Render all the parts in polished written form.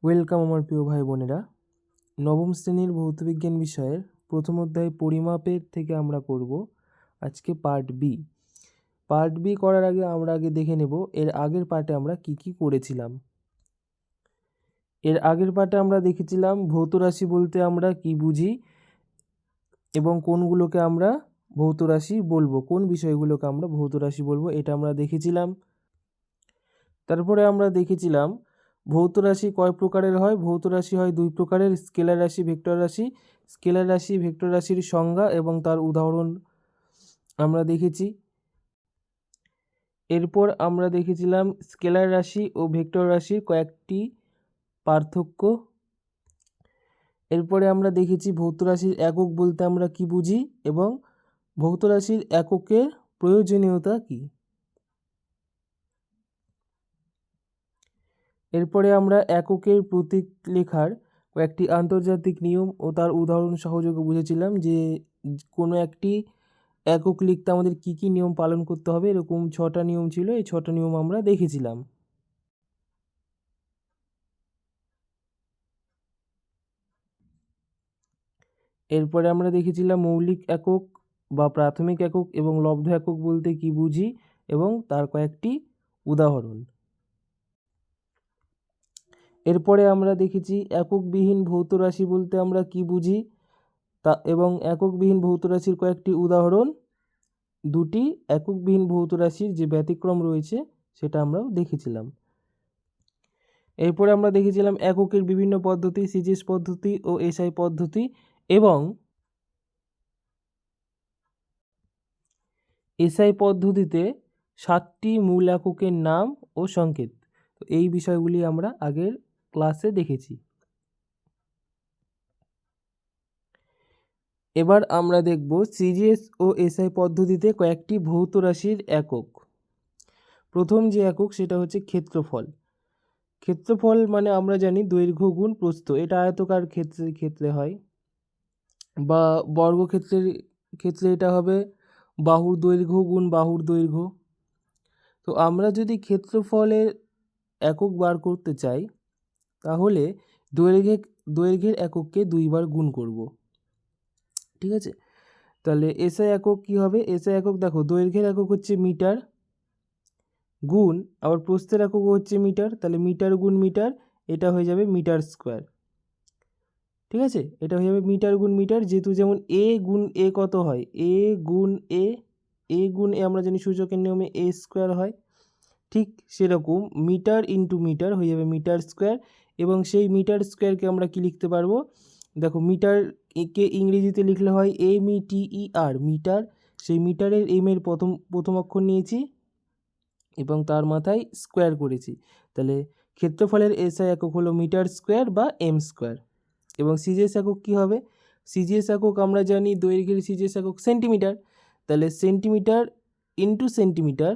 Welcome আমার প্রিয় ভাই বোনেরা। নবম শ্রেণীর ভৌতবিজ্ঞান বিষয়ের প্রথম অধ্যায় পরিমাপের থেকে আমরা করব আজকে পার্ট বি করার আগে আমরা দেখে নেব এর আগের পার্টে আমরা কি কি করেছিলাম। এর আগের পার্টে আমরা দেখেছিলাম ভৌত রাশি বলতে আমরা কি বুঝি এবং কোনগুলোকে আমরা ভৌত রাশি বলবো, কোন বিষয়গুলোকে আমরা ভৌত রাশি বলবো, এটা আমরা দেখেছিলাম। তারপরে আমরা দেখেছিলাম ভৌত রাশি কয় প্রকারের হয়। ভৌত রাশি হয় দুই প্রকারের, স্কেলার রাশি, ভেক্টর রাশি। স্কেলার রাশি, ভেক্টর রাশির সংজ্ঞা এবং তার উদাহরণ আমরা দেখেছি। এরপর আমরা দেখেছিলাম স্কেলার রাশি ও ভেক্টর রাশির কয়েকটি পার্থক্য। এরপরে আমরা দেখেছি ভৌত রাশির একক বলতে আমরা কি বুঝি এবং ভৌত রাশির এককের প্রয়োজনীয়তা কী। এরপরে আমরা এককের প্রতীক লেখার কয়েকটি আন্তর্জাতিক নিয়ম ও তার উদাহরণ সহযোগে বুঝেছিলাম যে কোনো একটি একক লিখতে আমাদের কি কি নিয়ম পালন করতে হবে। এরকম 6টা নিয়ম ছিল, এই 6টা নিয়ম আমরা দেখেছিলাম। এরপরে আমরা দেখেছিলাম মৌলিক একক বা প্রাথমিক একক এবং লব্ধ একক বলতে কি বুঝি এবং তার কয়েকটি উদাহরণ। এরপরে আমরা দেখেছি এককবিহীন ভৌত রাশি বলতে আমরা কি বুঝি তা এবং এককবিহীন ভৌত রাশির কয়েকটি উদাহরণ। দুটি এককবিহীন ভৌত রাশির যে ব্যতিক্রম রয়েছে সেটা আমরাও দেখেছিলাম। এরপরে আমরা দেখেছিলাম এককের বিভিন্ন পদ্ধতি, সিজিএস পদ্ধতি ও এসআই পদ্ধতি এবং এসআই পদ্ধতিতে 7টি মূল এককের নাম ও সংকেত। তো এই বিষয়গুলি আমরা আগের ক্লাসে দেখেছি। এবার আমরা দেখব সিজিএস ও এসআই পদ্ধতিতে কয়েকটি ভৌত রাশির একক। প্রথম যে একক সেটা হচ্ছে ক্ষেত্রফল। ক্ষেত্রফল মানে আমরা জানি দৈর্ঘ্য গুণ প্রস্থ, এটা আয়তকার ক্ষেত্রে হয়, বা বর্গক্ষেত্রের ক্ষেত্রে এটা হবে বাহুর দৈর্ঘ্য গুণ বাহুর দৈর্ঘ্য। তো আমরা যদি ক্ষেত্রফলের একক বার করতে চাই তাহলে দৈর্ঘ্যের একককে 2বার গুণ করব, ঠিক আছে। তাহলে এসআই একক কি হবে? এসআই একক দেখো, দৈর্ঘ্যের একক হচ্ছে মিটার গুণ আবার প্রস্থের একক হচ্ছে মিটার, তাহলে মিটার গুণ মিটার, এটা হয়ে যাবে মিটার স্কোয়ার, ঠিক আছে। এটা হয়ে যাবে মিটার গুণ মিটার, যেহেতু যেমন এ গুণ এ কত হয়, এ গুণ এ আমরা জানি সূচকের নিয়মে এ স্কোয়ার হয়, ঠিক সেরকম মিটার ইন্টু মিটার হয়ে যাবে মিটার স্কোয়ার। এবং সেই মিটার স্কোয়ারকে আমরা কি লিখতে পারবো, দেখো মিটার কে ইংরেজিতে লিখলে হয় METER মিটার, সেই মিটারের এর প্রথম অক্ষর নিয়েছি এবং তার মাথায় স্কোয়ার করেছি, তাহলে ক্ষেত্রফলের এসআই একক হলো মিটার স্কোয়ার বা এম স্কোয়ার। এবং সিজিএস একক কী হবে? সিজিএস একক আমরা জানি দৈর্ঘ্যের সিজিএস একক সেন্টিমিটার, তাহলে সেন্টিমিটার ইন্টু সেন্টিমিটার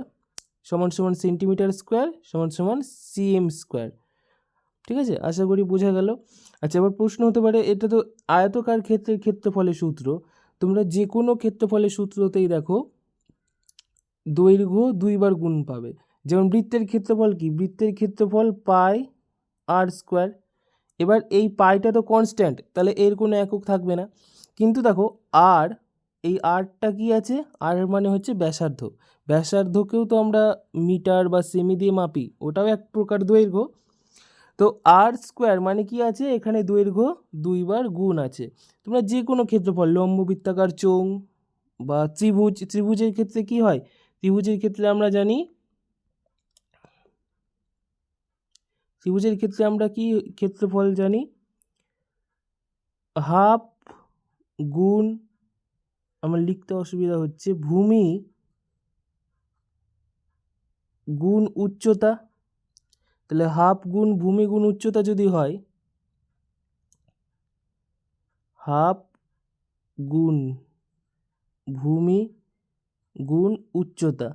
সমান সমান সেন্টিমিটার স্কোয়ার সমান সমান সিএম স্কোয়ার, ঠিক আছে। আশা করি বোঝা গেল। আচ্ছা, এবার প্রশ্ন হতে পারে এটা তো আয়তকার ক্ষেত্রের ক্ষেত্রফলের সূত্র, তোমরা যে কোনো ক্ষেত্রফলের সূত্রতেই দেখো দৈর্ঘ্য 2বার গুণ পাবে। যেমন বৃত্তের ক্ষেত্রফল কি? বৃত্তের ক্ষেত্রফল পাই আর স্কোয়ার। এবার এই পাইটা তো কনস্ট্যান্ট, তাহলে এর কোনো একক থাকবে না, কিন্তু দেখো আর এই আরটা কি আছে, আর মানে হচ্ছে ব্যাসার্ধ, ব্যাসার্ধকেও তো আমরা মিটার বা সেমি দিয়ে মাপি, ওটাও এক প্রকার দৈর্ঘ্য। তো আর স্কোয়ার মানে কি আছে, এখানে দৈর্ঘ্য 2বার গুণ আছে। তোমরা যে কোনো ক্ষেত্রফল, লম্ব বৃত্তাকার চোঙ বা ত্রিভুজের ক্ষেত্রে কি হয়, ত্রিভুজের ক্ষেত্রে আমরা কি ক্ষেত্রফল জানি, হাফ গুণ, আমার লিখতে অসুবিধা হচ্ছে, ভূমি গুণ উচ্চতা। তাহলে হাফ গুণ ভূমি গুণ উচ্চতা যদি হয়, হাফ গুণ ভূমি গুণ উচ্চতা,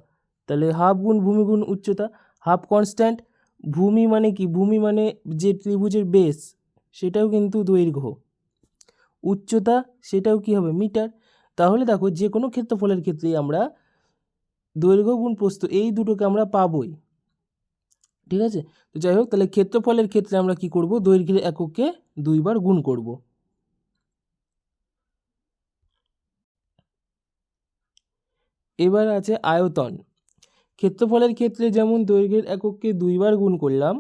তাহলে হাফ গুণ ভূমি গুণ উচ্চতা, হাফ কনস্ট্যান্ট, ভূমি মানে কি, ভূমি মানে যে ত্রিভুজের বেস সেটাও কিন্তু দৈর্ঘ্য, উচ্চতা সেটাও কি হবে, মিটার। তাহলে দেখো যে কোনো ক্ষেত্রফলের ক্ষেত্রেই আমরা দৈর্ঘ্য গুণ প্রস্থ এই দুটোকে আমরা পাবোই, ঠিক আছে। তো যাই হোক, তাহলে ক্ষেত্রফলের ক্ষেত্রে আমরা কি করব, দৈর্ঘ্যের এককে 2 বার গুণ করব। এবার আছে আয়তন। ক্ষেত্রফলের ক্ষেত্রে যেমন দৈর্ঘ্যের এককে 2 বার গুণ করলাম,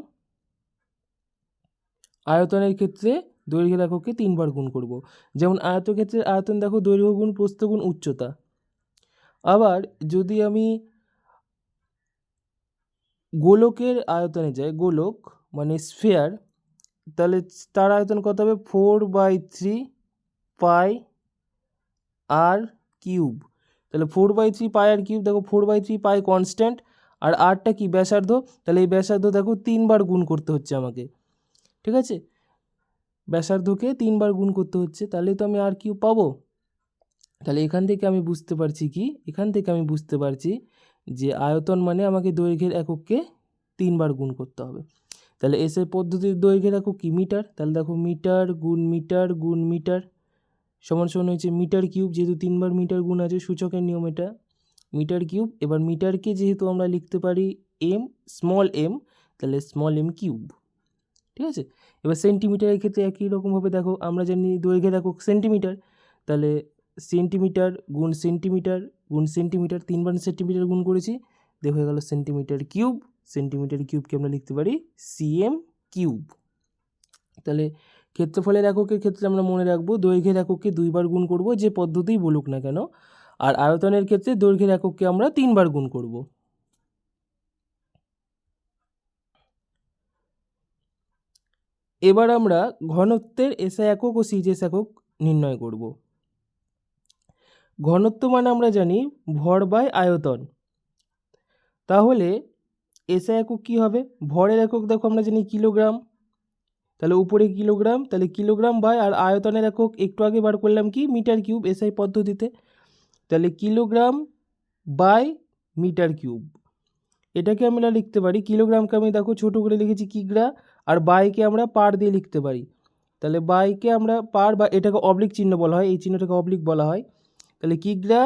আয়তনের ক্ষেত্রে দৈর্ঘ্যের এককে 3 বার গুণ করব। যেমন আয়তক্ষেত্রের আয়তন দেখো, দৈর্ঘ্য গুণ প্রস্থ গুণ উচ্চতা। আবার যদি আমি গোলকের আয়তনে যাই, গোলক মানে স্ফিয়ার, তাহলে তার আয়তন কত হবে, 4/3 পাই আর কিউব। তাহলে 4/3 পাই আর কিউব, দেখো 4/3 পাই কনস্ট্যান্ট, আর আরটা কি, ব্যাসার্ধ। তাহলে এই ব্যাসার্ধ দেখো 3 বার গুণ করতে হচ্ছে আমাকে, ঠিক আছে। ব্যাসার্ধকে 3 বার গুণ করতে হচ্ছে, তাহলে তো আমি আর কিউব পাবো। তাহলে এখান থেকে আমি বুঝতে পারছি যে আয়তন মানে আমাকে দৈর্ঘ্যের এককে 3 বার গুণ করতে হবে। তাহলে এসআই পদ্ধতির দৈর্ঘ্যের একক কি, মিটার। তাহলে দেখো মিটার গুণ মিটার গুণ মিটার সমান সমান হয়েছে মিটার কিউব, যেহেতু 3 বার মিটার গুণ আছে, সূচকের নিয়ম এটা, মিটার কিউব। এবার মিটারকে যেহেতু আমরা লিখতে পারি এম, স্মল এম, তাহলে স্মল এম কিউব, ঠিক আছে। এবার সেন্টিমিটারের ক্ষেত্রে একই রকমভাবে দেখো, আমরা জানি দৈর্ঘ্যের একক সেন্টিমিটার, তাহলে সেন্টিমিটার গুণ সেন্টিমিটার গুণ সেন্টিমিটার, 3 বার সেন্টিমিটার গুণ করেছি, দেখো হয়ে গেল সেন্টিমিটার কিউব। সেন্টিমিটার কিউবকে আমরা লিখতে পারি সিএম কিউব। তাহলে ক্ষেত্রফলের এককের ক্ষেত্রে আমরা মনে রাখবো দৈর্ঘ্যের এককে 2 বার গুণ করব, যে পদ্ধতিই বলুক না কেন। আর আয়তনের ক্ষেত্রে দৈর্ঘ্যের এককে আমরা 3 বার গুণ করব। এবার আমরা ঘনত্বের এসআই একক ও সিজিএস একক নির্ণয় করব। ঘনত্ব মানে আমরা জানি ভর বাই আয়তন। তাহলে এসআই একক কী হবে, ভরের একক দেখো আমরা জানি কিলোগ্রাম, তাহলে উপরে কিলোগ্রাম, তাহলে কিলোগ্রাম বাই, আর আয়তনের একক একটু আগে বার করলাম কি, মিটার কিউব এসআই পদ্ধতিতে, তাহলে কিলোগ্রাম বাই মিটার কিউব। এটাকে আমরা লিখতে পারি, কিলোগ্রামকে আমি দেখো ছোটো করে লিখেছি কিগ্রা, আর বাইকে আমরা পার দিয়ে লিখতে পারি। তাহলে বাইকে আমরা পার, বা এটাকে অবলিক চিহ্ন বলা হয়, এই চিহ্নটাকে অবলিক বলা হয়। তাহলে কিগ্রা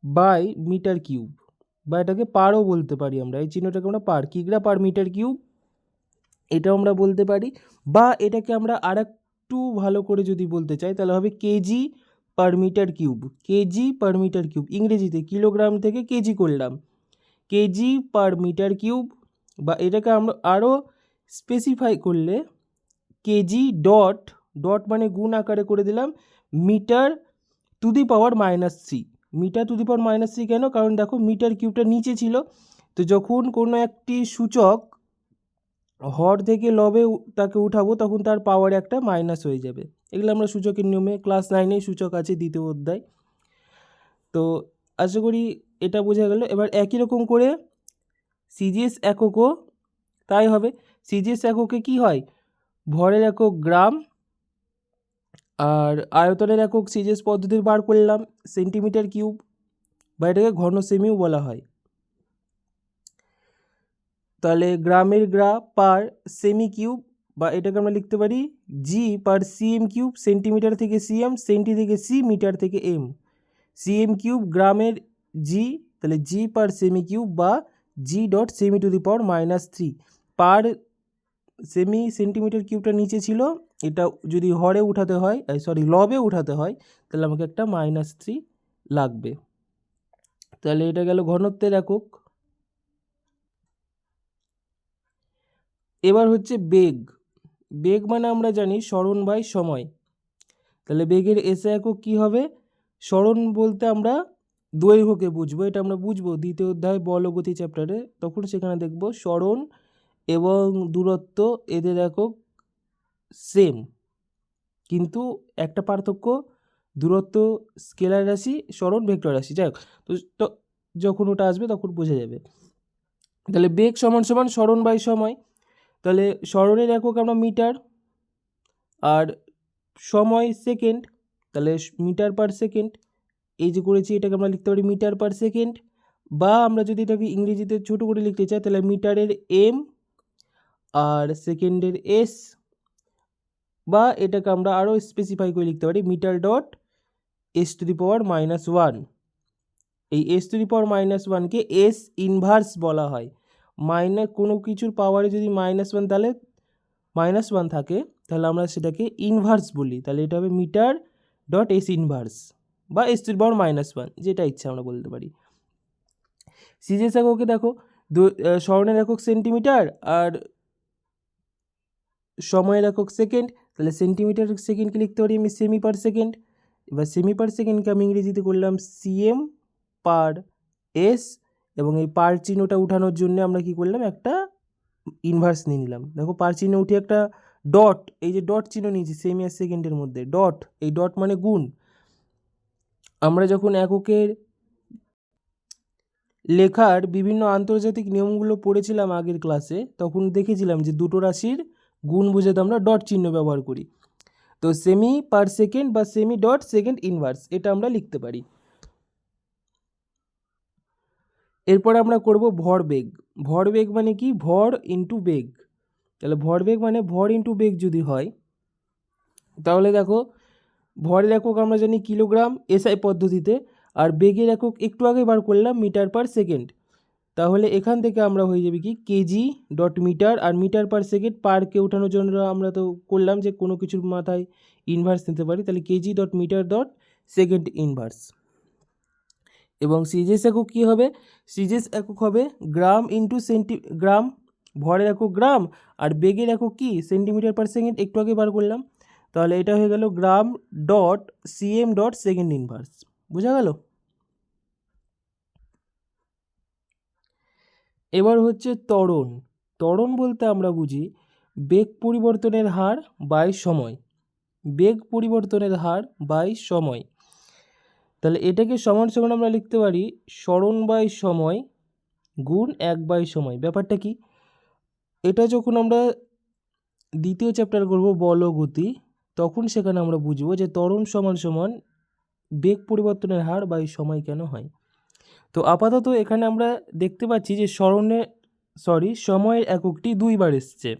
বাই মিটার কিউব, বা এটাকে পারও বলতে পারি আমরা, এই চিহ্নটাকে আমরা পার, কিগ্রা পার মিটার কিউব, এটাও আমরা বলতে পারি। বা এটাকে আমরা আর একটু ভালো করে যদি বলতে চাই, তাহলে হবে KG per metre cube, KG per metre cube. ইংরেজিতে কিলোগ্রাম থেকে কেজি করলাম, কেজি পার মিটার কিউব। বা এটাকে আমরা আরও স্পেসিফাই করলে কেজি ডট, ডট মানে গুণ আকারে করে দিলাম, metre to the power -3। Metre to the power -3 কেন, কারণ দেখো মিটার কিউবটা নিচে ছিল, তো যখন কোনো একটি সূচক হর থেকে লবে তাকে উঠাবো, তখন তার পাওয়ারে একটা মাইনাস হয়ে যাবে। এগুলো আমরা সূচকের নিয়মে ক্লাস 9-এ সূচক আছে, 2য় অধ্যায়। তো আশা করি এটা বোঝা গেল। এবার একই রকম করে সিজিএস এককও তাই হবে। সিজিএস এককে কি হয়, ভরের একক গ্রাম, আর আয়তনের একক সিজিএস পদ্ধতির বার করলাম সেন্টিমিটার কিউব, বা এটাকে ঘন সেমিও বলা হয়। তাহলে গ্রামের গ্রা পার সেমি কিউব, বা এটাকে আমরা লিখতে পারি g per cm cube, centimetre থেকে সিএম, সেন্টি থেকে সি, মিটার থেকে এম, সিএম কিউব গ্রামের জি, তাহলে জি পার সেমি কিউব, বা g dot cm to the power -3 per cm. Centimetre কিউবটা নিচে ছিল, এটা যদি হরে উঠাতে হয়, লবে উঠাতে হয়, তাহলে আমাকে একটা -3 লাগবে। তাহলে এটা গেল ঘনত্বের একক। এবার হচ্ছে বেগ। বেগ মানে আমরা জানি সরণ বাই সময়। তাহলে বেগের এসআই একক কী হবে, সরণ বলতে আমরা দৈর্ঘ্যকে বুঝবো, এটা আমরা বুঝবো 2য় অধ্যায় বল ও গতি চ্যাপ্টারে, তখন সেখানে দেখব সরণ এবং দূরত্ব এদের একক সেম, কিন্তু একটা পার্থক্য, দূরত্ব স্কেলার রাশি, সরণ ভেক্টর রাশি। যাই হোক, তো যখন ওটা আসবে তখন বোঝা যাবে। তাহলে বেগ সমান সমান সরণ বাই সময়। তাহলে সরণের একক আমরা মিটার, আর সময় সেকেন্ড, তাহলে মিটার পার সেকেন্ড। এই যে করেছি এটাকে আমরা লিখতে পারি মিটার পার সেকেন্ড, বা আমরা যদি এটাকে ইংরেজিতে ছোটো করে লিখতে চাই, তাহলে মিটারের এম আর সেকেন্ডের এস, বা এটাকে আমরা আরও স্পেসিফাই করে লিখতে পারি metre dot s to the power -1। এই এস টু দি পাওয়ার -1কে এস ইনভার্স বলা হয়, কোনো কিছুর পাওয়ারে যদি -1 তাহলে -1 থাকে, তাহলে আমরা সেটাকে ইনভার্স বলি। তাহলে এটা হবে মিটার ডট এস ইনভার্স বা s⁻⁻1, যেটা ইচ্ছা আমরা বলতে পারি। সিজিএস এককে দেখো, স্মরণের একক সেন্টিমিটার আর সময়ের একক সেকেন্ড। তাহলে সেন্টিমিটার সেকেন্ডকে লিখতে পারি আমি সেমি পার সেকেন্ড। এবার সেমি পার সেকেন্ডকে আমি ইংরেজিতে করলাম সিএম পার এস, এবং এই পার চিহ্নটা উঠানোর জন্য আমরা কি করলাম, একটা ইনভার্স নিয়ে নিলাম। দেখো পার চিহ্ন উঠে একটা ডট, এই যে ডট চিহ্ন নিয়েছি সেমি আর সেকেন্ডের মধ্যে ডট, এই ডট মানে গুণ। আমরা যখন এককের লেখার বিভিন্ন আন্তর্জাতিক নিয়মগুলো পড়েছিলাম আগের ক্লাসে, তখন দেখেছিলাম যে দুটো রাশির গুণ বোঝাতে আমরা ডট চিহ্ন ব্যবহার করি। তো সেমি পার সেকেন্ড বা সেমি ডট সেকেন্ড ইনভার্স, এটা আমরা লিখতে পারি। এরপর আমরা করব ভরবেগ। ভরবেগ মানে কি, ভর ইন্টু বেগ। তাহলে ভরবেগ মানে ভর ইন্টু বেগ যদি হয়, তাহলে দেখো ভরের একক আমরা জানি কিলোগ্রাম এসআই পদ্ধতিতে, আর বেগের একক একটু আগে বার করলাম মিটার পার সেকেন্ড। তাহলে এখান থেকে আমরা হয়ে যাবে কি কেজি ডট মিটার, আর মিটার পার সেকেন্ড পারকে ওঠানোর জন্য আমরা তো করলাম যে কোনো কিছুর মাথায় ইনভার্স নিতে পারি, তাহলে KG dot metre dot second inverse. এবং সিজিএস একক কী হবে, সিজিএস একক হবে গ্রাম ইন্টু গ্রাম, ভরের একক গ্রাম আর বেগের একক কি সেন্টিমিটার পার সেকেন্ড, একটু আগে বার করলাম। তাহলে এটা হয়ে গেল gram dot cm dot second inverse. বোঝা গেল? এবার হচ্ছে ত্বরণ। ত্বরণ বলতে আমরা বুঝি বেগ পরিবর্তনের হার বাই সময়। বেগ পরিবর্তনের হার বাই সময়। তাহলে এটাকে সমান সমান আমরা লিখতে পারি সরণ বাই সময় গুণ 1 বাই সময়। ব্যাপারটা কি, এটা যখন আমরা দ্বিতীয় চ্যাপ্টার করব বল ও গতি, তখন সেখানে আমরা বুঝবো যে ত্বরণ সমান সমান বেগ পরিবর্তনের হার বাই সময় কেন হয়। তো আপাতত এখানে আমরা দেখতে পাচ্ছি যে সময়ের এককটি 2বার এসছে।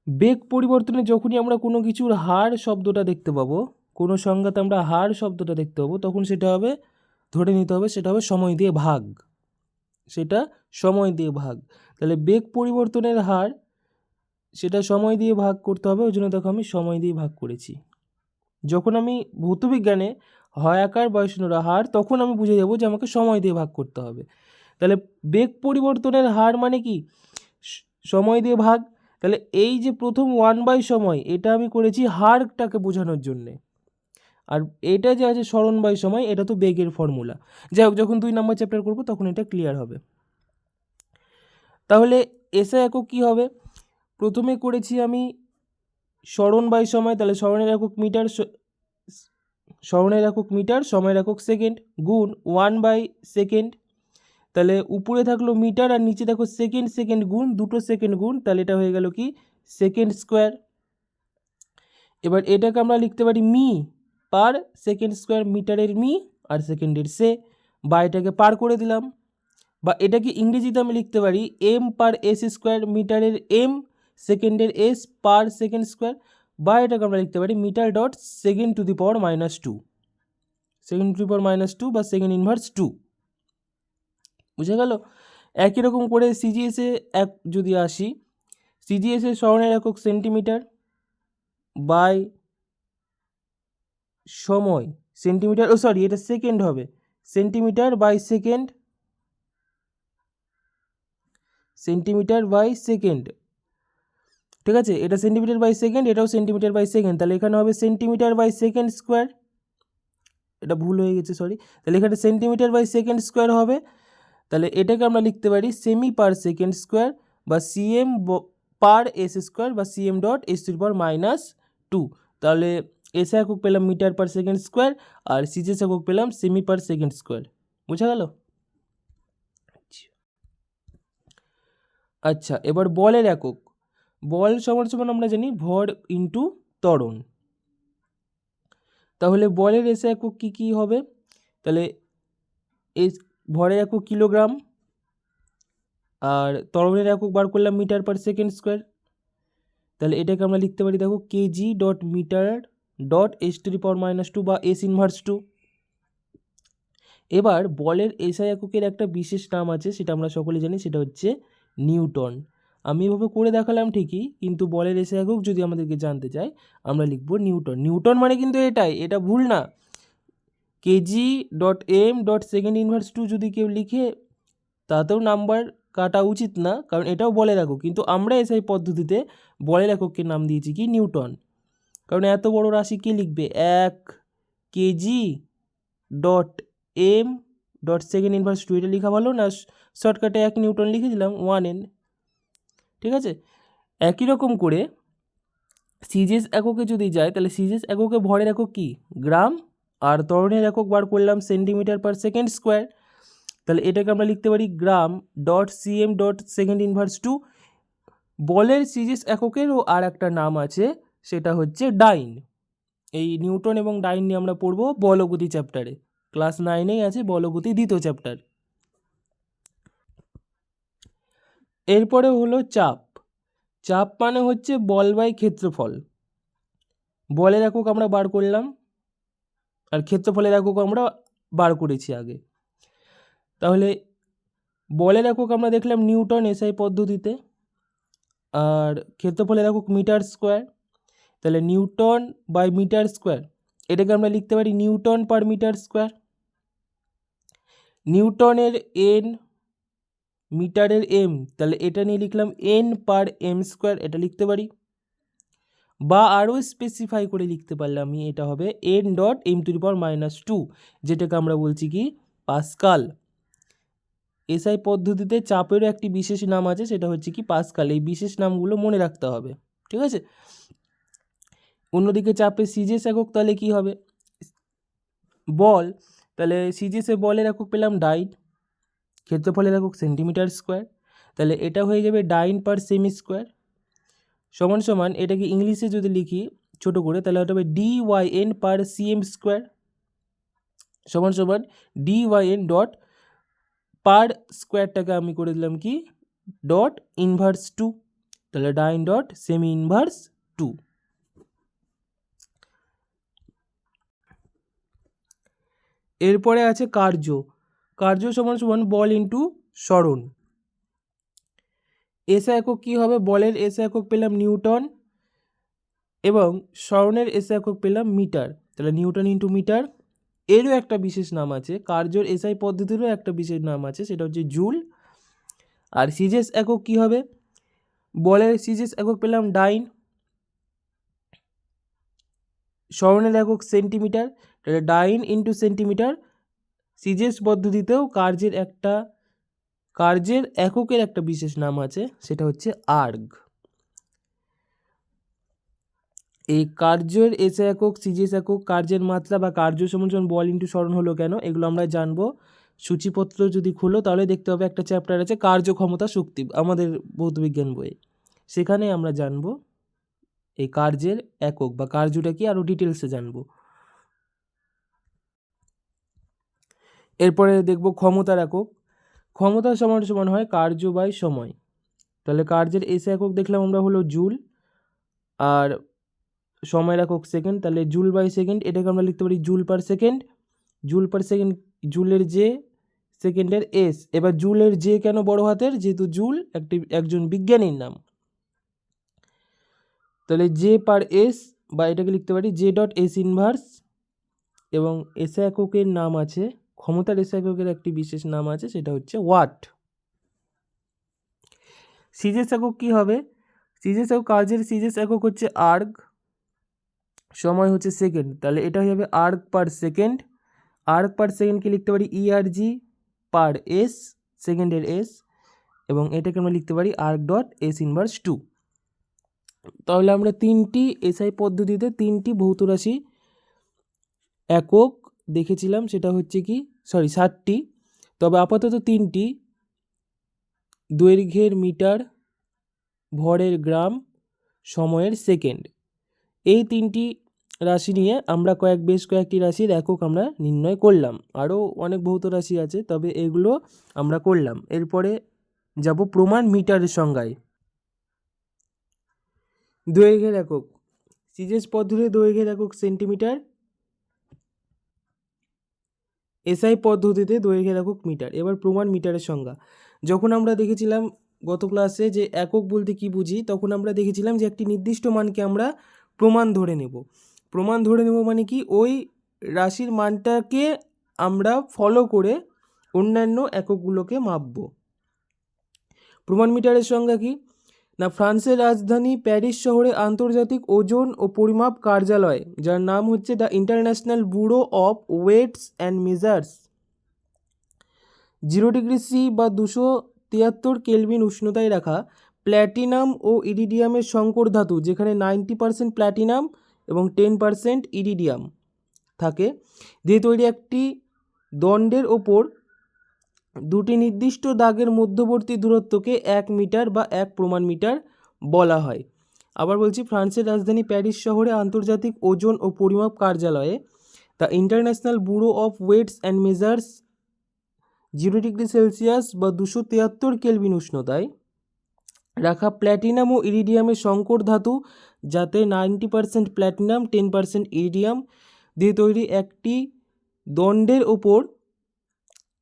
বেগ পরিবর্তনে যখনই আমরা কোনো কিছুর হার শব্দটা দেখতে পাবো, কোনো সংজ্ঞাতে আমরা হার শব্দটা দেখতে পাবো, তখন সেটা হবে, ধরে নিতে হবে সেটা হবে সময় দিয়ে ভাগ। সেটা সময় দিয়ে ভাগ। তাহলে বেগ পরিবর্তনের হার সেটা সময় দিয়ে ভাগ করতে হবে, ওই জন্য দেখো আমি সময় দিয়ে ভাগ করেছি। যখন আমি ভৌতবিজ্ঞানে হয় আকার বা শূন্যরা হার, তখন আমি বুঝে যাবো যে আমাকে সময় দিয়ে ভাগ করতে হবে। তাহলে বেগ পরিবর্তনের হার মানে কি, সময় দিয়ে ভাগ। তাহলে এই যে প্রথম 1 বাই সময়, এটা আমি করেছি হারটাকে বোঝানোর জন্যে, আর এটা যে আছে সরণ বাই সময়, এটা তো বেগের ফর্মুলা। যাই হোক, যখন 2 নম্বর চ্যাপ্টার করবো তখন এটা ক্লিয়ার হবে। তাহলে এসআই একক কী হবে, প্রথমে করেছি আমি সরণ বাই সময়, তাহলে সরণের একক মিটার, সরণের একক মিটার, সময়ের একক সেকেন্ড গুণ 1/সেকেন্ড। তাহলে উপরে থাকলো মিটার আর নিচে দেখো সেকেন্ড, সেকেন্ড গুণ দুটো সেকেন্ড গুণ, তাহলে এটা হয়ে গেল কি সেকেন্ড স্কোয়ার। এবার এটাকে আমরা লিখতে পারি মি পার সেকেন্ড স্কোয়ার, মিটারের মি আর সেকেন্ডের সে, বা এটাকে পার করে দিলাম। বা এটাকে ইংরেজিতে আমি লিখতে পারি এম পার এস স্কোয়ার, মিটারের এম সেকেন্ডের এস পার সেকেন্ড স্কোয়ার, বা এটাকে আমরা লিখতে পারি metre dot second to the power -2, second to the power -2 বা সেকেন্ড ইনভার্স 2। বুঝে গেল? একই রকম করে সিজিএসে যদি আসি, সিজিএসের সরণের একক সেন্টিমিটার বাই সময়, সেন্টিমিটার এটা সেকেন্ড হবে, centimetre by second, centimetre by second. ঠিক আছে, এটা সেন্টিমিটার বাই সেকেন্ড, এটাও সেন্টিমিটার বাই সেকেন্ড। তাহলে এখানে হবে সেন্টিমিটার বাই সেকেন্ড স্কোয়ার, এটা ভুল হয়ে গেছে সরি। তাহলে এখানে সেন্টিমিটার বাই সেকেন্ড স্কোয়ার হবে। তাহলে এটাকে আমরা লিখতে পারি সেমি পার সেকেন্ড স্কোয়ার বা সিএম পার এস স্কোয়ার বা cm dot s to the power -2। তাহলে এস একক পেলাম মিটার পার সেকেন্ড স্কোয়ার, আর সিজিএস একক পেলাম সেমি পার সেকেন্ড স্কোয়ার। বোঝা গেল? আচ্ছা, এবার বলের একক। বল সমান সমান আমরা জানি ভর ইন্টু ত্বরণ। তাহলে বলের এসে একক কী কী হবে, তাহলে ভরের একক কিলোগ্রাম, আর ত্বরণের একক বার করলাম মিটার পার সেকেন্ড স্কোয়ার। তাহলে এটাকে আমরা লিখতে পারি দেখো kg dot metre dot s to the power -2 বা এস ইনভার্স 2। এবার বলের এসআই এককের একটা বিশেষ নাম আছে, সেটা আমরা সকলে জানি, সেটা হচ্ছে নিউটন। আমি এভাবে করে দেখালাম ঠিকই, কিন্তু বলের এসআই একক যদি আমাদেরকে জানতে চাই আমরা লিখব নিউটন। নিউটন মানে কিন্তু এটা ভুল না। KG dot M dot second inverse two যদি কেউ লিখে তাতেও নাম্বার কাটা উচিত না, কারণ এটাও বলের একক, কিন্তু আমরা এসআই পদ্ধতিতে বলের এককের নাম দিয়েছি কি নিউটন। কারণ এত বড় রাশি কে লিখবে, 1 KG dot M dot second inverse two, এটা লেখা ভালো না শর্টকাটে 1 নিউটন লিখে দিলাম 1n। ঠিক আছে, একই রকম করে সিজিএস এককে যদি যায় তাহলে সিজিএস এককে ভরের একক কি, গ্রাম, আর ত্বরণের একক বার করলাম সেন্টিমিটার পার সেকেন্ড স্কোয়ার। তাহলে এটাকে আমরা লিখতে পারি gram dot cm dot second inverse two. বলের সিজিএস এককেরও আর একটা নাম আছে, সেটা হচ্ছে ডাইন। এই নিউটন এবং ডাইন নিয়ে আমরা পড়বো বলগতি চ্যাপ্টারে, ক্লাস 9-এই আছে বলগতি দ্বিতীয় চ্যাপ্টার। এরপরে হলো চাপ। চাপ মানে হচ্ছে বল বাই ক্ষেত্রফল। বলের একক আমরা বার করলাম আর ক্ষেত্রফলের একক আমরা বার করেছি আগে। তাহলে বলের একক আমরা দেখলাম নিউটন এসআই পদ্ধতিতে, আর ক্ষেত্রফলের একক মিটার স্কোয়ার। তাহলে নিউটন বাই মিটার স্কোয়ার, এটাকে আমরা লিখতে পারি নিউটন পার মিটার স্কোয়ার। নিউটনের এন, মিটারের এম, তাহলে এটা নিয়ে লিখলাম এন পার এম স্কোয়ার, এটা লিখতে পারি। বা আরও স্পেসিফাই করে লিখতে পারলে আমি, এটা হবে N dot m to the power -2, যেটাকে আমরা বলছি কি পাস্কাল। এসআই পদ্ধতিতে চাপেরও একটি বিশেষ নাম আছে, সেটা হচ্ছে কি পাস্কাল। এই বিশেষ নামগুলো মনে রাখতে হবে, ঠিক আছে। অন্যদিকে চাপের সিজিএস একক তাহলে কি হবে, বল, তাহলে সিজিএসে বলের একক পেলাম ডাইন, ক্ষেত্রফলের একক সেন্টিমিটার স্কোয়ার, তাহলে এটা হয়ে যাবে ডাইন পার সেমি স্কোয়ার সমান সমান, এটাকে ইংলিশে যদি লিখি ছোট করে তাহলে ওটা হবে DYN পার সিএম স্কোয়ার সমান সমান DYN ডট পার স্কোয়ারটাকে আমি করে দিলাম কি ডট ইনভার্স 2, তাহলে ডাইন ডট সেমি ইনভার্স 2। এরপরে আছে কার্য। কার্য সমান সমান বল ইন্টু সরণ। এসআই একক কী হবে, বলের এসআই একক পেলাম নিউটন এবং সরণের এসআই একক পেলাম মিটার, তাহলে নিউটন ইন্টু মিটার। এরও একটা বিশেষ নাম আছে, কার্যর এসআই পদ্ধতিরও একটা বিশেষ নাম আছে, সেটা হচ্ছে জুল। আর সিজিএস একক কী হবে, বলের সিজিএস একক পেলাম ডাইন, সরণের একক সেন্টিমিটার, তাহলে ডাইন ইন্টু সেন্টিমিটার। সিজিএস পদ্ধতিতেও কার্যের এককের একটা বিশেষ নাম আছে, সেটা হচ্ছে আর্গ। এই কার্যের এসআই একক, সিজিএস একক, কার্যের মাত্রা বা কার্য সমান বল ইন্টু সরণ হলো কেন, এগুলো আমরা জানবো। সূচিপত্র যদি খোলো তাহলে দেখতে হবে একটা চ্যাপ্টার আছে কার্যক্ষমতা শক্তি, আমাদের ভৌতবিজ্ঞান বইয়ে, সেখানে আমরা জানবো এই কার্যের একক বা কার্যটা কি, আরও ডিটেলসে জানবো। এরপরে দেখব ক্ষমতার একক। ক্ষমতার সমান সমান হয় কার্য বাই সময়। তাহলে কার্যের এসআই একক দেখলাম আমরা হলো জুল, আর সময়ের একক সেকেন্ড, তাহলে জুল বাই সেকেন্ড, এটাকে আমরা লিখতে পারি joule per second. Joule per second, জুলের জে, সেকেন্ডের এস। এবার জুলের জে কেন বড় হাতের, যেহেতু জুল একজন বিজ্ঞানীর নাম, তাহলে জে পার এস, বা এটাকে লিখতে পারি জে ডট এস ইনভার্স। এবং এসআই এককের নাম আছে, ক্ষমতার এসআই এককের একটি বিশেষ নাম আছে, সেটা হচ্ছে ওয়াট। সিজিএস একক কী হবে, সিজিএস একক, কার্যের সিজিএস একক হচ্ছে আর্গ, সময় হচ্ছে সেকেন্ড, তাহলে এটা হয়ে যাবে আর্গ পার সেকেন্ড। আর্গ পার সেকেন্ডকে লিখতে পারি ইআরজি পার এস, সেকেন্ডের এস, এবং এটাকে আমরা লিখতে পারি আর্গ ডট এস ইনভার্স 2। তাহলে আমরা তিনটি এসআই পদ্ধতিতে তিনটি ভৌত রাশি একক দেখেছিলাম, সেটা হচ্ছে কি 7টি, তবে আপাতত 3টি, দৈর্ঘ্যের মিটার, ভরের গ্রাম, সময়ের সেকেন্ড। এই 3টি রাশি নিয়ে আমরা বেশ কয়েকটি রাশির একক আমরা নির্ণয় করলাম। আরও অনেক ভৌত রাশি আছে, তবে এগুলো আমরা করলাম। এরপরে যাব প্রমাণ মিটারের সংজ্ঞায়। দৈর্ঘ্যের একক, সিজিএস পদ্ধতির দৈর্ঘ্যের একক সেন্টিমিটার, এসআই পদ্ধতিতে দৈর্ঘ্যের একক মিটার। এবার প্রমাণ মিটারের সংজ্ঞা। যখন আমরা দেখেছিলাম গত ক্লাসে যে একক বলতে কি বুঝি, তখন আমরা দেখেছিলাম যে একটি নির্দিষ্ট মানকে আমরা প্রমাণ ধরে নেব। প্রমাণ ধরে নেব মানে কি, ওই রাশির মানটাকে আমরা ফলো করে অন্যান্য এককগুলোকে মাপব। প্রমাণ মিটারের সংজ্ঞা কি না, ফ্রান্সের রাজধানী প্যারিস শহরে আন্তর্জাতিক ওজন ও পরিমাপ কার্যালয়, যার নাম হচ্ছে the international bureau of weights and measures, 0 degree C বা 273 কেলভিন উষ্ণতায় রাখা প্ল্যাটিনাম ও ইরিডিয়ামের সংকর ধাতু, যেখানে 90% প্ল্যাটিনাম এবং 10% ইরিডিয়াম থাকে, দিয়ে তৈরি একটি দণ্ডের ওপর দুটি নির্দিষ্ট দাগের মধ্যবর্তী দূরত্বকে 1 মিটার বা 1 প্রমাণ মিটার বলা হয়। আবার বলছি, ফ্রান্সের রাজধানী প্যারিস শহরে আন্তর্জাতিক ওজন ও পরিমাপ কার্যালয়ে the international bureau of weights and measures, 0 degree Celsius বা 273 কেলভিন উষ্ণতায় রাখা প্ল্যাটিনাম ও ইরিডিয়ামের সংকর ধাতু, যাতে 90% প্ল্যাটিনাম 10% ইরিডিয়াম দিয়ে তৈরি একটি দণ্ডের ওপর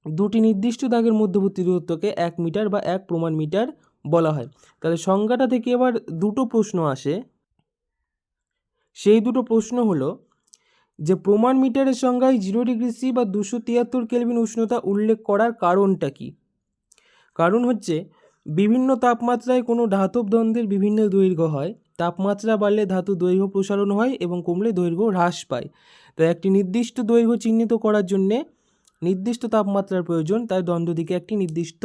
দুটি নির্দিষ্ট দাগের মধ্যবর্তী দূরত্বকে 1 মিটার বা 1 প্রমাণ মিটার বলা হয়। তাহলে সংজ্ঞাটা থেকে এবার দুটো প্রশ্ন আসে। সেই দুটো প্রশ্ন হলো যে প্রমাণ মিটারের সংজ্ঞায় 0 ডিগ্রি সি বা 273 কেলভিন উষ্ণতা উল্লেখ করার কারণটা কি। কারণ হচ্ছে, বিভিন্ন তাপমাত্রায় কোনো ধাতব দ্বন্দ্বের বিভিন্ন দৈর্ঘ্য হয়। তাপমাত্রা বাড়লে ধাতু দৈর্ঘ্য প্রসারণ হয় এবং কমলে দৈর্ঘ্য হ্রাস পায়। তাই একটি নির্দিষ্ট দৈর্ঘ্য চিহ্নিত করার জন্যে নির্দিষ্ট তাপমাত্রার প্রয়োজন, তাই দ্বন্দ্বটিকে একটি নির্দিষ্ট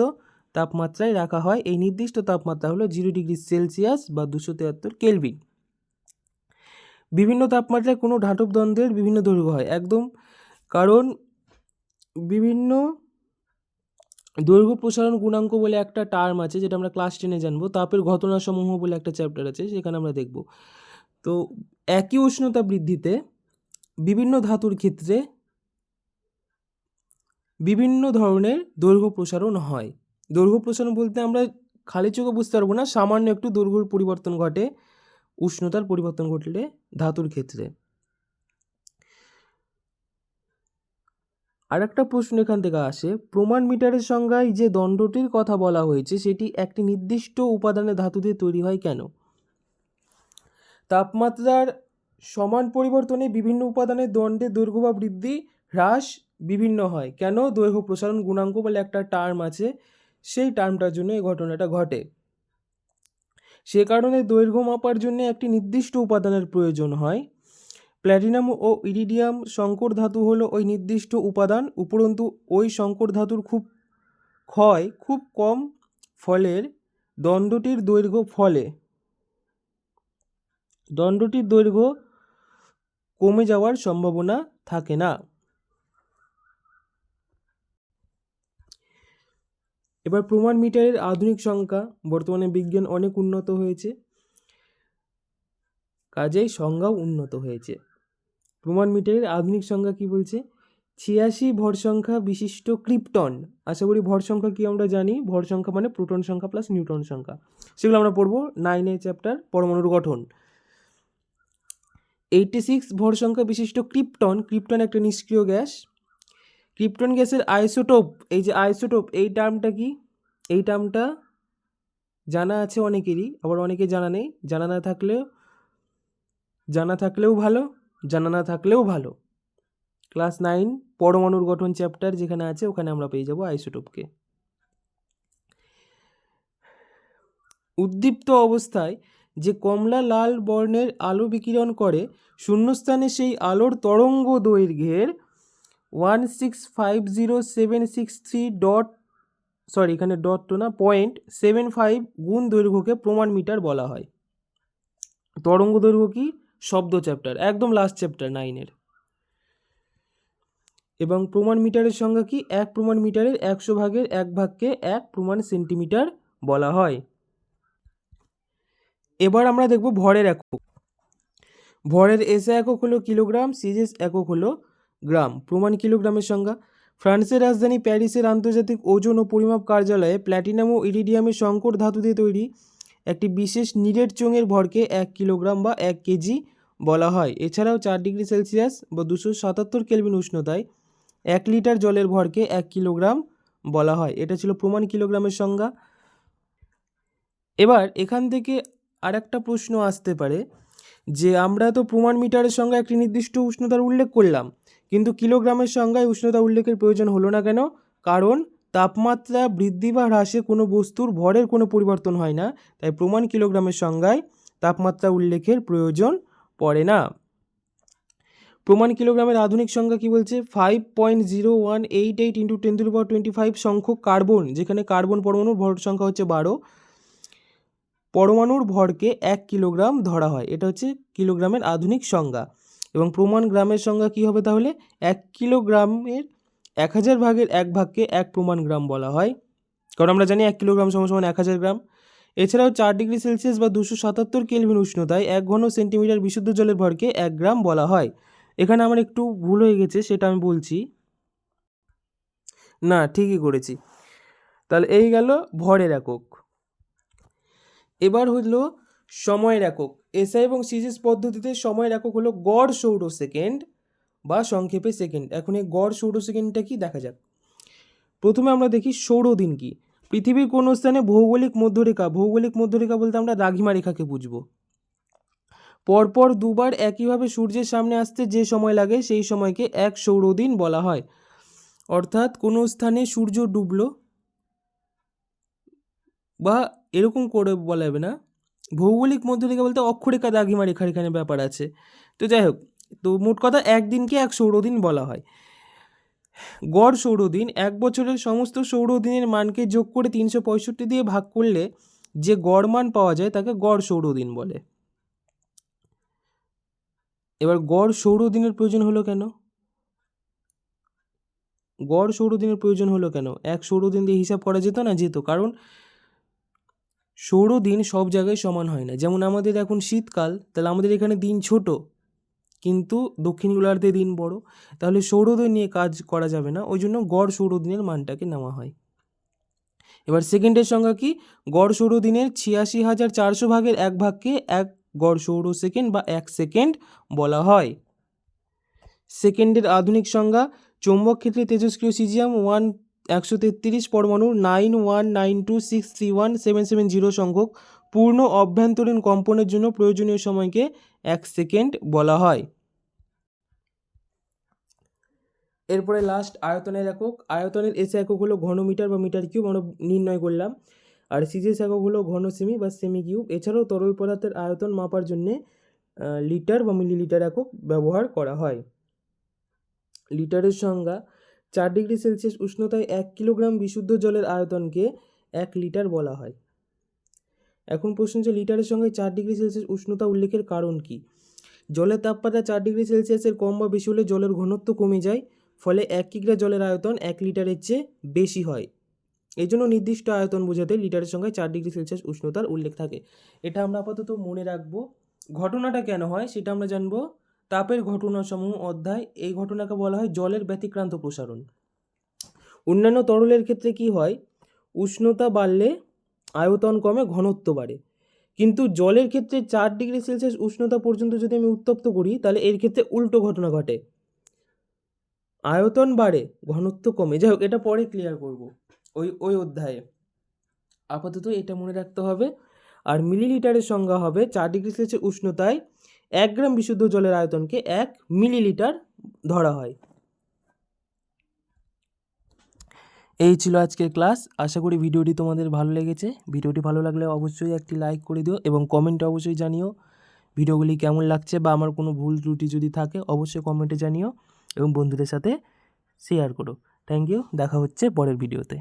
তাপমাত্রায় রাখা হয়। এই নির্দিষ্ট তাপমাত্রা হলো 0 ডিগ্রি সেলসিয়াস বা 273 কেলভিন। বিভিন্ন তাপমাত্রায় কোনো ধাতব দ্বন্দ্বের বিভিন্ন দৈর্ঘ্য হয়, একদম, কারণ বিভিন্ন দৈর্ঘ্য প্রসারণ গুণাঙ্ক বলে একটা টার্ম আছে, যেটা আমরা ক্লাস 10-এ জানবো। তাপের ঘটনাসমূহ বলে একটা চ্যাপ্টার আছে, সেখানে আমরা দেখব। তো একই উষ্ণতা বৃদ্ধিতে বিভিন্ন ধাতুর ক্ষেত্রে বিভিন্ন ধরনের দৈর্ঘ্য প্রসারণ হয়। দৈর্ঘ্য প্রসারণ বলতে আমরা খালি চোখে বুঝতে পারবো না, সামান্য একটু দৈর্ঘ্যের পরিবর্তন ঘটে উষ্ণতার পরিবর্তন ঘটলে ধাতুর ক্ষেত্রে। আর একটা প্রশ্ন এখান থেকে আসে, প্রমাণ মিটারের সংজ্ঞায় যে দণ্ডটির কথা বলা হয়েছে সেটি একটি নির্দিষ্ট উপাদানের ধাতু দিয়ে তৈরি হয় কেন। তাপমাত্রার সমান পরিবর্তনে বিভিন্ন উপাদানের দণ্ডের দৈর্ঘ্য বা বৃদ্ধি হ্রাস বিভিন্ন হয় কেন। দৈর্ঘ্য প্রসারণ গুণাঙ্ক বলে একটা টার্ম আছে, সেই টার্মটার জন্য এই ঘটনাটা ঘটে। সে কারণে দৈর্ঘ্য মাপার জন্য একটি নির্দিষ্ট উপাদানের প্রয়োজন হয়। প্ল্যাটিনাম ও ইরিডিয়াম সংকর ধাতু হলো ওই নির্দিষ্ট উপাদান। উপরন্তু ওই সংকর ধাতুর ক্ষয় খুব কম, ফলের দণ্ডটির দৈর্ঘ্য কমে যাওয়ার সম্ভাবনা থাকে না। এবার প্রমাণ মিটারের আধুনিক সংজ্ঞা। বর্তমানে বিজ্ঞান অনেক উন্নত হয়েছে, কাজেই সংজ্ঞাও উন্নত হয়েছে। প্রমাণ মিটারের আধুনিক সংজ্ঞা কি বলছে, 86 ভর সংখ্যা বিশিষ্ট ক্রিপ্টন। আশা করি ভর সংখ্যা কি আমরা জানি, ভর সংখ্যা মানে প্রোটন সংখ্যা প্লাস নিউট্রন সংখ্যা, সেগুলো আমরা পড়বো 9 চ্যাপ্টার পরমাণুর গঠন। 86 ভর সংখ্যা বিশিষ্ট ক্রিপ্টন একটা নিষ্ক্রিয় গ্যাস। ক্রিপ্টন গ্যাসের আইসোটোপ, এই যে আইসোটোপ, এই টার্মটা কি, এই টার্মটা জানা আছে অনেকেরই, আবার অনেকে জানা নেই। জানা থাকলেও ভালো, জানা না থাকলেও ভালো। ক্লাস 9 পরমাণুর গঠন চ্যাপ্টার যেখানে আছে, ওখানে আমরা পেয়ে যাব আইসোটোপকে। উদ্দীপ্ত অবস্থায় যে কমলা লাল বর্ণের আলো বিকিরণ করে, শূন্যস্থানে সেই আলোর তরঙ্গ দৈর্ঘ্যের 1650763.75 গুণ দৈর্ঘ্যকে প্রমাণ মিটার বলা হয়। তরঙ্গ দৈর্ঘ্য কি, শব্দ চ্যাপ্টার, একদম লাস্ট চ্যাপ্টার 9-এর। এবং প্রমাণ মিটারের সংজ্ঞা কি, এক প্রমাণ মিটারের 100 ভাগের 1 ভাগকে 1 প্রমাণ সেন্টিমিটার বলা হয়। এবার আমরা দেখব ভরের একক। ভরের এসআই একক হলো কিলোগ্রাম, সিজিএস একক হলো গ্রাম। প্রমাণ কিলোগ্রামের সংজ্ঞা, ফ্রান্সের রাজধানী প্যারিসের আন্তর্জাতিক ওজন ও পরিমাপ কার্যালয়ে প্ল্যাটিনাম ও ইরিডিয়ামের সংকর ধাতু দিয়ে তৈরি একটি বিশেষ নিরেট চোঙের ভরকে 1 কিলোগ্রাম বা 1 কেজি বলা হয়। এছাড়াও 4 ডিগ্রি সেলসিয়াস বা 277 কেলভিন উষ্ণতায় 1 লিটার জলের ভরকে 1 কিলোগ্রাম বলা হয়। এটা ছিল প্রমাণ কিলোগ্রামের সংজ্ঞা। এবার এখান থেকে আরেকটা প্রশ্ন আসতে পারে যে আমরা তো প্রমাণ মিটারের সংজ্ঞায় একটি নির্দিষ্ট উষ্ণতার উল্লেখ করলাম, কিন্তু কিলোগ্রামের সংজ্ঞায় উষ্ণতা উল্লেখের প্রয়োজন হলো না কেন? কারণ তাপমাত্রা বৃদ্ধি বা হ্রাসে কোনো বস্তুর ভরের কোনো পরিবর্তন হয় না, তাই প্রমাণ কিলোগ্রামের সংজ্ঞায় তাপমাত্রা উল্লেখের প্রয়োজন পড়ে না। প্রমাণ কিলোগ্রামের আধুনিক সংজ্ঞা কি বলছে? 5.0188 × 10⁻25 সংখ্যক কার্বন, যেখানে কার্বন পরমাণুর ভর সংখ্যা হচ্ছে 12, পরমাণুর ভরকে 1 কিলোগ্রাম ধরা হয়। এটা হচ্ছে কিলোগ্রামের আধুনিক সংজ্ঞা। এবং প্রমাণ গ্রামের সংজ্ঞা কি হবে তাহলে? 1 কিলোগ্রামের 1000 ভাগের 1 ভাগকে 1 প্রমাণ গ্রাম বলা হয়, কারণ আমরা জানি 1 কিলোগ্রাম সমান 1000 গ্রাম। এছাড়াও 4 ডিগ্রি সেলসিয়াস বা 277 কেলভিন উষ্ণতায় 1 ঘন সেন্টিমিটার বিশুদ্ধ জলের ভরকে 1 গ্রাম বলা হয়। এখানে আমার একটু ভুল হয়ে গেছে, সেটা আমি বলছি। না, ঠিকই করেছি। তাহলে এই গেল ভরের একক। এবার হলো সময়ের একক। এসআই এবং সিজিএস পদ্ধতিতে সময়ের একক হলো গড় সৌর সেকেন্ড বা সংক্ষেপে সেকেন্ড। এখন এই গড় সৌর সেকেন্ডটা কি দেখা যাক। প্রথমে আমরা দেখি সৌরদিন কি। পৃথিবীর কোন স্থানে ভৌগোলিক মধ্যরেখা বলতে আমরা দ্রাঘিমা রেখাকে বুঝবো, পরপর দুবার একইভাবে সূর্যের সামনে আসতে যে সময় লাগে সেই সময়কে 1 সৌরদিন বলা হয়। অর্থাৎ কোনো স্থানে সূর্য ডুবলো বা এরকম করে বলা যাবে না, ভৌগোলিক মধ্যরেখা বলতে অক্ষরেখা দ্রাঘিমা রেখার এখানে ব্যাপার আছে। তো যাই হোক, তো মোট কথা একদিনকে 1 সৌরদিন বলা হয়। গড় সৌরদিন 1 বছরের সমস্ত সৌরদিনের মানকে যোগ করে 365 দিয়ে ভাগ করলে যে গড় মান পাওয়া যায় তাকে গড় সৌরদিন বলে। এবার গড় সৌরদিনের প্রয়োজন হলো কেন? গড় সৌরদিনের প্রয়োজন হলো কেন? 1 সৌরদিন দিয়ে হিসাব করা যেত না? যেত, কারণ সৌরদিন সব জায়গায় সমান হয় না। যেমন আমাদের এখন শীতকাল, তাহলে আমাদের এখানে দিন ছোট, কিন্তু দক্ষিণ গোলার্ধে দিন বড়, তাহলে সৌরদিন নিয়ে কাজ করা যাবে না, ওই জন্য গড় সৌরদিনের মানটাকে নেওয়া হয়। এবার সেকেন্ডের সংজ্ঞা কি? গড় সৌরদিনের 86,400 ভাগের 1 ভাগকে 1 গড় সৌর সেকেন্ড বা 1 সেকেন্ড বলা হয়। সেকেন্ডের আধুনিক সংজ্ঞা: চৌম্বক ক্ষেত্রে তেজস্ক্রিয় সিজিয়াম 133 পরমাণুর 9192631770 সংখ্যক পূর্ণ অভ্যন্তরীণ কম্পনের জন্য প্রয়োজনীয় সময়কে 1 সেকেন্ড বলা হয়। এরপরে লাস্ট আয়তনের একক। আয়তনের এসে একক হলো ঘনমিটার বা মিটার কিউব, আমরা নির্ণয় করলাম। আর সিজিএস একক হলো ঘন সেমি বা সেমি কিউব। এছাড়াও তরল পদার্থের আয়তন মাপার জন্যে লিটার বা মিলিলিটার একক ব্যবহার করা হয়। লিটারের সংজ্ঞা: 4 ডিগ্রি সেলসিয়াস উষ্ণতায় 1 কিলোগ্রাম বিশুদ্ধ জলের আয়তনকে 1 লিটার বলা হয়। এখন প্রশ্ন হচ্ছে, লিটারের সঙ্গে 4 ডিগ্রি সেলসিয়াস উষ্ণতা উল্লেখের কারণ কি? জলের তাপমাত্রা 4 ডিগ্রি সেলসিয়াসের কম বা বেশি হলে জলের ঘনত্ব কমে যায়, ফলে 1 কিগ্রা জলের আয়তন 1 লিটারের চেয়ে বেশি হয়। এই জন্য নির্দিষ্ট আয়তন বোঝাতে লিটারের সঙ্গে 4 ডিগ্রি সেলসিয়াস উষ্ণতার উল্লেখ থাকে। এটা আমরা আপাতত মনে রাখবো। ঘটনাটা কেন হয় সেটা আমরা জানবো তাপের ঘটনাসমূহ অধ্যায়। এই ঘটনাকে বলা হয় জলের ব্যতিক্রান্ত প্রসারণ। অন্যান্য তরলের ক্ষেত্রে কি হয়? উষ্ণতা বাড়লে আয়তন কমে, ঘনত্ব বাড়ে। কিন্তু জলের ক্ষেত্রে 4 ডিগ্রি সেলসিয়াস উষ্ণতা পর্যন্ত যদি আমি উত্তপ্ত করি, তাহলে এর ক্ষেত্রে উল্টো ঘটনা ঘটে, আয়তন বাড়ে, ঘনত্ব কমে। যাই হোক, এটা পরে ক্লিয়ার করব ওই অধ্যায়ে। আপাতত এটা মনে রাখতে হবে। আর মিলিলিটারের সংজ্ঞা হবে 4 ডিগ্রি সেলসিয়াস উষ্ণতায় 1 গ্রাম বিশুদ্ধ জলের আয়তনকে 1 মিলিলিটার ধরা হয়। এই ছিল আজকের ক্লাস। আশা করি ভিডিওটি তোমাদের ভালো লেগেছে। ভিডিওটি ভালো লাগলে অবশ্যই একটি লাইক করে দিও এবং কমেন্টে অবশ্যই জানিও ভিডিওগুলি কেমন লাগছে, বা আমার কোনো ভুল ত্রুটি যদি থাকে অবশ্যই কমেন্টে জানিও এবং বন্ধুদের সাথে শেয়ার করো। থ্যাংক ইউ, দেখা হচ্ছে পরের ভিডিওতে।